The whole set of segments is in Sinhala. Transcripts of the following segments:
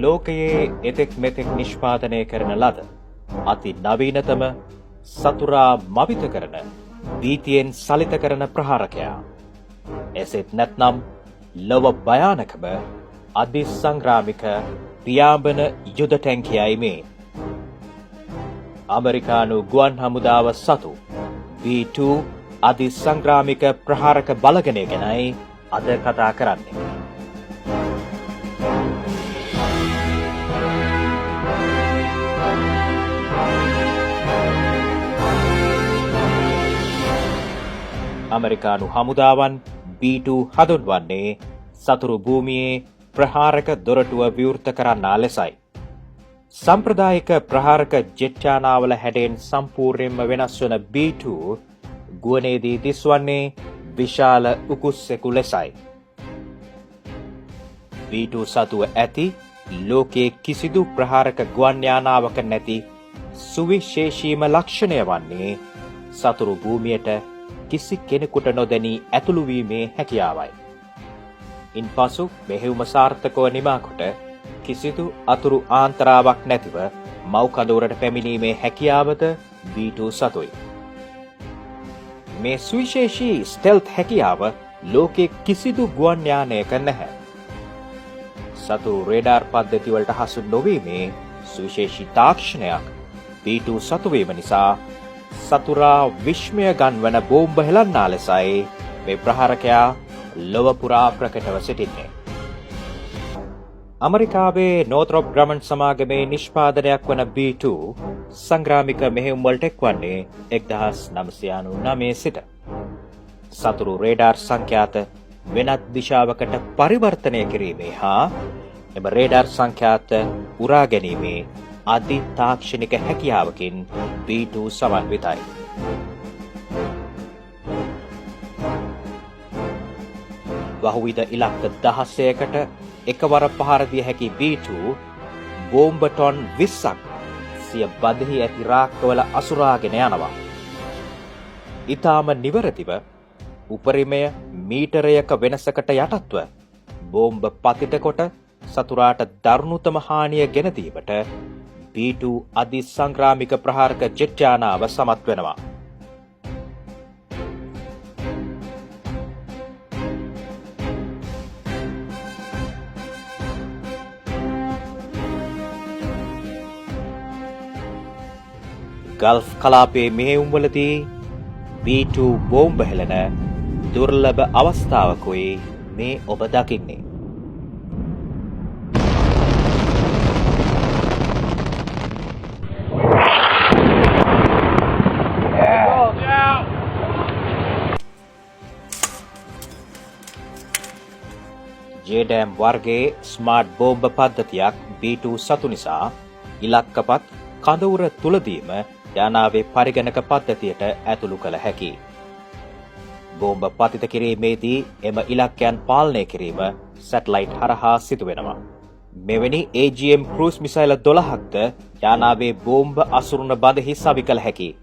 ලෝකයේ එතෙක් මෙතෙක් නිෂ්පාදනය කරන ලද අති නවීනතම සතුරා මවිත කරන භීතියෙන් සලිත කරන ප්‍රහාරකයා. එසේත් නැත්නම් ලොව භයානකම අධිසංග්‍රාමික පියාඹන යුද ටැංකියයි මේ. ඇමරිකානු ගුවන් හමුදාව සතු B2 අධිසංග්‍රාමික ප්‍රහාරක බලගණය ගැනයි අද කතා කරන්නේ. ඇමරිකානු හමුදාවන් B2 හඳුන්වන්නේ සතුරු භූමියේ ප්‍රහාරක දොරටුව විවෘත කරන්නා ලෙසයි. සම්ප්‍රදායික ප්‍රහාරක ජෙට් යානාවල හැඩයෙන් සම්පූර්ණයෙන්ම වෙනස් වන B2 ගුවනේදී දිස්වන්නේ විශාල උකුස්සෙකු ලෙසයි. B2 සතුව ඇති ලෝකයේ කිසිදු ප්‍රහාරක ගුවන් යානාවක නැති සුවිශේෂීම ලක්ෂණය වන්නේ සතුරු භූමියට කිසි කෙනෙකුට නොදැනී ඇතුළු වීමේ හැකියාවයි. ඉන්පසු මෙහෙයුම සාර්ථකව නිමාකොට කිසිදු අතුරු ආන්තරාවක් නැතිව මව් කඳවුරට පැමිණීමේ හැකියාවද B2 සතුයි. මේ සුවිශේෂී ස්ටෙල්ත් හැකියාව ලෝකයේ කිසිදු ගුවන් යානයක නැහැ. සතුරු රේඩාර් පද්ධතිවලට හසු නොවීමේ සුවිශේෂී තාක්ෂණයක් B2 සතුවීම නිසා සතුරා විශ්මය ගන්වන බෝම්බ හෙලන්නා ලෙසයි මේ ප්‍රහාරකයා ලොව පුරා ප්‍රකටව සිටින්නේ. ඇමරිකාවේ නෝත්‍රොප් ග්‍රමන් සමාගමේ නිෂ්පාදනයක් වන B2 සංග්‍රාමික මෙහෙයුම් වලට එක්වන්නේ 1999 සිට. සතුරු රේඩාර් සංඛ්‍යාත වෙනත් දිශාවකට පරිවර්තනය කිරීමේ හා එම රේඩාර් සංඛ්‍යාත උරා ගැනීමේ අධි තාක්ෂණික හැකියාවකින් B2 සමන්විතයි. බහුවිධ ඉලක්ක 16කට එකවර පහර දිය හැකි B2 බෝම්බ ටොන් 20ක් සිය බදෙහි ඇති රාක්කවල අසුරාගෙන යනවා. ඊටාම නිවරදිව උපරිමය මීටරයක වෙනසකට යටත්ව බෝම්බ පතිත කොට සතුරාට දරුණුතම හානිය ගෙන දීමට B2 අධිසංග්‍රාමික ප්‍රහාරක ජෙට් යානාව සමත් වෙනවා. ගල්ෆ් කලාපයේ මෙහෙයුම්වලදී B2 බෝම්බ හෙළන දුර්ලභ අවස්ථාවකුයි මේ ඔබ දකින්නේ. JDAM වර්ගයේ ස්මාර්ට් බෝම්බ පද්ධතියක් B2 සතු නිසා ඉලක්කපත් කඳවුර තුලදීම යානාවේ පරිගණක පද්ධතියට ඇතුළු කළ හැකියි. බෝම්බ පතිත කිරීමේදී එම ඉලක්කයන් පාලනය කිරීම සැටලයිට් හරහා සිදුවෙනවා. මෙවැනි AGM ක්‍රූස් මිසයිල 12ක්ද යානාවේ බෝම්බ අසුරුණ බඳෙහි සවි කළ හැකියි.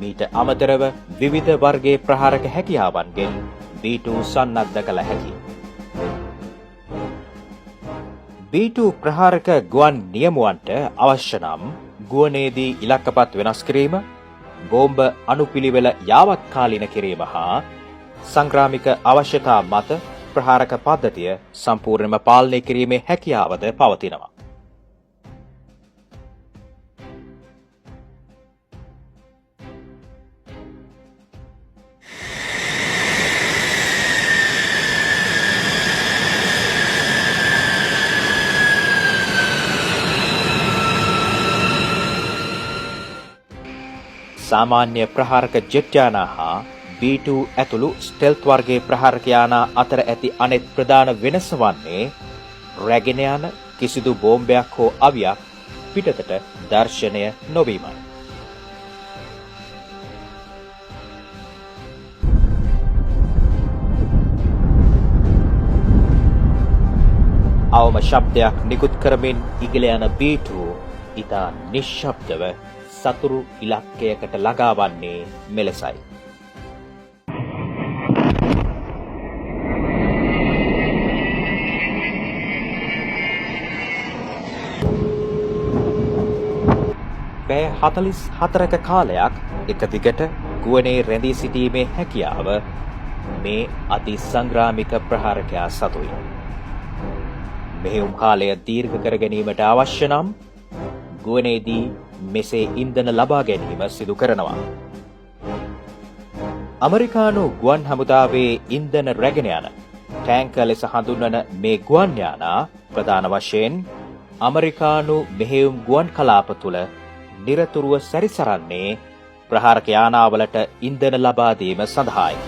මීට අමතරව විවිධ වර්ගයේ ප්‍රහාරක හැකියාවන්ගෙන් B2 සන්නද්ධ කළ හැකියි. B2 ප්‍රහාරක ගුවන් නියමුවන්ට අවශ්‍ය නම් ගුවනේදී ඉලක්කපත් වෙනස් කිරීම, බෝම්බ අනුපිළිවෙල යාවත්කාලීන කිරීම හා සංග්‍රාමික අවශ්‍යතා මත ප්‍රහාරක පද්ධතිය සම්පූර්ණයෙන්ම පාලනය කිරීමේ හැකියාවද පවතිනවා. සාමාන්‍ය ප්‍රහාරක ජෙට් යානා හා B2 ඇතුළු ස්ටෙල්ත් වර්ගයේ ප්‍රහාරක යානා අතර ඇති අනෙක් ප්‍රධාන වෙනස වන්නේ රැගෙන යන කිසිදු බෝම්බයක් හෝ අවියක් පිටතට දර්ශනය නොවීමයි. අවම ශබ්දයක් නිකුත් කරමින් ඉගිල යන B2 ඉතා නිශ්ශබ්දව සතුරු ඉලක්කයකට ළඟා වන්නේ මෙලෙසයි. 44ක කාලයක් එක දිගට ගුවනේ රැඳී සිටීමේ හැකියාව මේ අති සංග්‍රාමික ප්‍රහාරකයා සතුයි. මෙහෙයුම් කාලය දීර්ඝ කර ගැනීමට අවශ්‍ය නම් ගුවනේදී මෙසේ ඉන්ධන ලබා ගැනීම සිදු කරනවා. ඇමරිකානු ගුවන් හමුදාවේ ඉන්ධන රැගෙන යන ටැංක ලෙස හඳුන්වන මේ ගුවන් යානා ප්‍රධාන වශයෙන් ඇමරිකානු මෙහෙයුම් ගුවන් කලාප තුළ නිරතුරුව සැරිසරන්නේ ප්‍රහාරක යානාවලට ඉන්ධන ලබා දීම සඳහායි.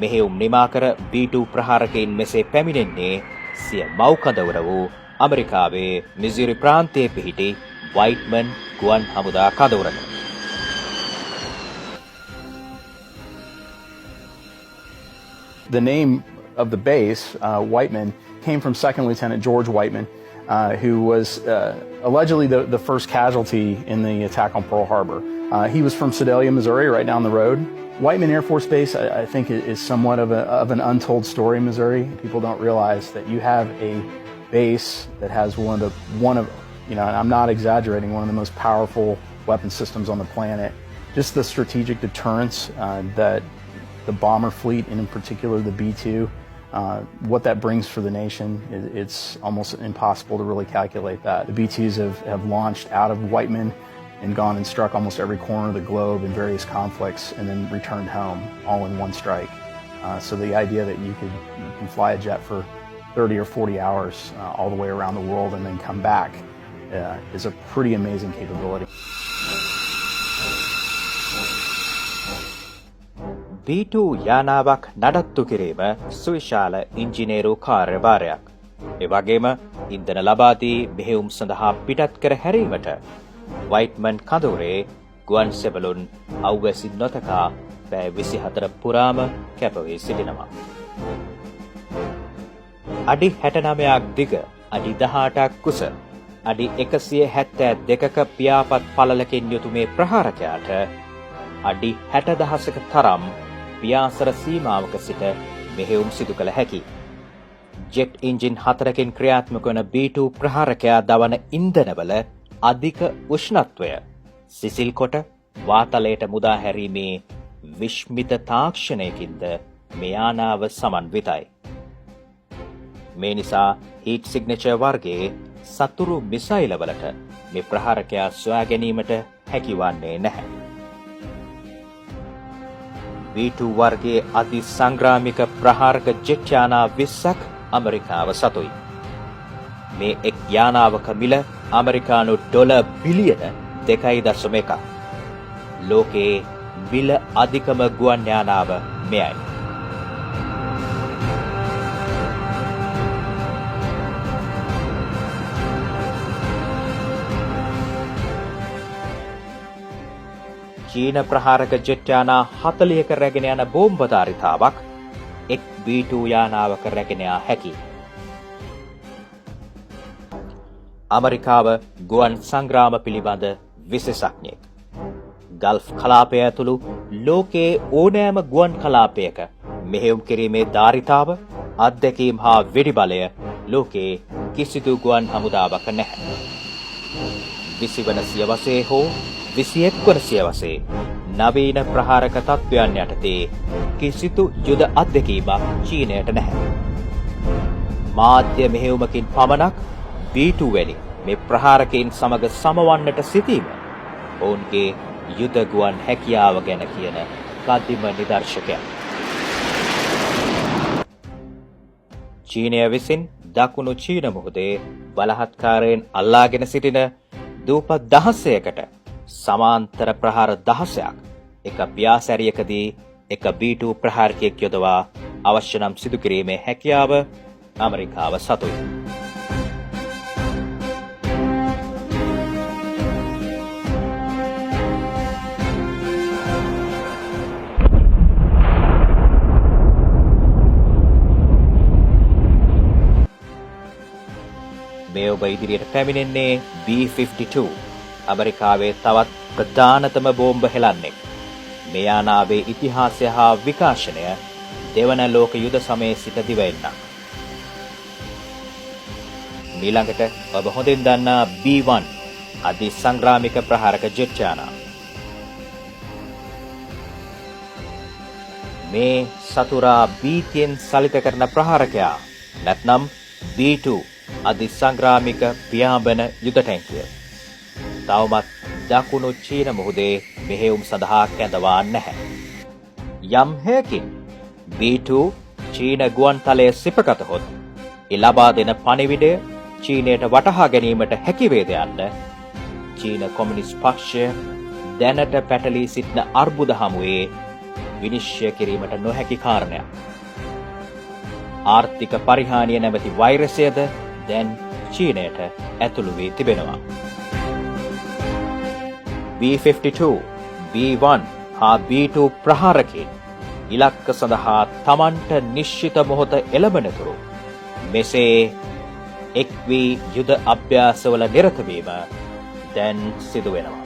මෙහෙයුම් නිමා කර B2 ප්‍රහාරකයින් මෙසේ පැමිණෙන්නේ සිය මව්කඳවර වූ ඇමරිකාවේ මිසූරි ප්‍රාන්තයේ පිහිටි වයිට්මන් ගුවන් හමුදා කඳවුරට. The name of the base, Whiteman, came from Second Lieutenant George Whiteman, who was allegedly the first casualty in the attack on Pearl Harbor. He was from Sedalia, Missouri, right down the road. Whiteman Air Force Base, I think, is somewhat of an untold story in Missouri. People don't realize that you have a base that has one of and I'm not exaggerating, one of the most powerful weapon systems on the planet. Just the strategic deterrence that the bomber fleet, and in particular the B-2, what that brings for the nation, it's almost impossible to really calculate that. The B-2s have launched out of Whiteman and gone and struck almost every corner of the globe in various conflicts and then returned home all in one strike. So the idea that you can fly a jet for 30 or 40 hours all the way around the world and then come back is a pretty amazing capability. B2 යානාවක් නඩත්තු කිරීම සුවිශාල ඉංජිනේරු කාර්යභාරයක්. ඒ වගේම ඉන්ධන ලබා දී මෙහෙයුම් සඳහා පිටත් කර හැරීමට වයිට්මන් කඳවුරේ ගුවන් සෙබළුන් අවැසි නොතකා පැය 24 පුරාම කැප වී සිටිනවා. අඩි 69ක් දිග, අඩි 18ක් කුස, අඩි 172ක පියාපත් පළලකින් යුතු මේ ප්‍රහාරකයාට අඩි 60,000ක තරම් පියාසර සීමාවක සිට මෙහෙයුම් සිදු කළ හැකි. ජෙට් එන්ජින් 4කින් ක්‍රියාත්මක වන B2 ප්‍රහාරකයා දවන ඉන්ධනවල අධික උෂ්ණත්වය සිසිල් කොට වාතලයට මුදා හැරීමේ විශ්මිත තාක්ෂණයකින්ද මේ යානාව සමන්විතයි. මේ නිසා හීට් සිග්නේචර් වර්ගයේ සතුරු මිසයිලවලට මේ ප්‍රහාරකයා සොයා ගැනීමට හැකිවන්නේ නැහැ. B2 වර්ගයේ අති සංග්‍රාමික ප්‍රහාරක ජෙට් යානා 20ක් ඇමරිකාව සතුයි. මේ එක් යානාවක මිල ඇමරිකානු ඩොලර් බිලියන 2.1ක්. ලෝකයේ මිල අධිකම ගුවන් යානාව මෙයයි. චීන ප්‍රහාරක ජෙට් යානා 40ක රැගෙන යන බෝම්බධාරිතාවක් එක් B2 යානාවක රැගෙන යා හැකියි. ඇමරිකාව ගුවන් සංග්‍රාම පිළිබඳ විශේෂඥයෙක්. ගල්ෆ් කලාපය ඇතුළු ලෝකයේ ඕනෑම ගුවන් කලාපයක මෙහෙයුම් කිරීමේ ධාරිතාව, අත්දැකීම් හා වෙඩි බලය ලෝකයේ කිසිදු ගුවන් හමුදාවක නැහැ. 20 වන සියවසේ හෝ 21 වන සියවසේ නවීන ප්‍රහාරක තත්ත්වයන් යටතේ කිසිදු යුද අත්දැකීමක් චීනයට නැහැ. මාධ්‍ය මෙහෙයුමකින් පමණක් B2 වැනි මේ ප්‍රහාරකයින් සමග සමවන්නට සිටීම ඔවුන්ගේ යුද ගුවන් හැකියාව ගැන කියන කදිම නිදර්ශකයක්. චීනය විසින් දකුණු චීන මුහුදේ බලහත්කාරයෙන් අල්ලාගෙන සිටින දූපත් දහසයකට සමාන්තර ප්‍රහාර දහසයක් එක පියාසැරියකදී එක B2 ප්‍රහාරකයෙක් යොදවා අවශ්‍ය නම් සිදු කිරීමේ හැකියාව ඇමරිකාව සතුයි. මේ ඔබ ඉදිරියට පැමිණෙන්නේ B-52 ඇමරිකාවේ තවත් ප්‍රධානතම බෝම්බ හෙලන්නෙක්. මේ යානාවේ ඉතිහාසය හා විකාශනය දෙවන ලෝක යුද සමයේ සිට දිවෙන්නක්. ඊළඟට ඔබ හොඳින් දන්නා B1 අධි සංග්‍රාමික ප්‍රහාරක ජෙට් යානා. මේ සතුරා බීතියෙන් සලිත කරන ප්‍රහාරකයා නැත්නම් B2 අධි සංග්‍රාමික පියාඹන යුද ටැංකිය. තවමත් දකුණු චීන මුහුදේ මෙහෙයුම් සඳහා කැඳවා නැහැ. යම් හේකින් B2 චීන ගුවන්තලයේ සිපගතහොත් ඒ ලබා දෙන පණිවිඩය චීනයට වටහා ගැනීමට හැකිවේද යන්න චීන කොමියුනිස්ට් පක්ෂය දැනට පැටලී සිටින අර්බුද හමුවේ විනිශ්චය කිරීමට නොහැකි කාරණයක්. ආර්ථික පරිහානිය නැමැති වෛරසයද දැන් චීනයට ඇතුළු වී තිබෙනවා. B-52, B-1 හා B-2 ප්‍රහාරකයන් ඉලක්ක සඳහා තමන්ට නිශ්චිත මොහොත එළඹෙනතුරු මෙසේ එක් වී යුද අභ්‍යාසවල නිරත වීම දැන් සිදු වෙනවා.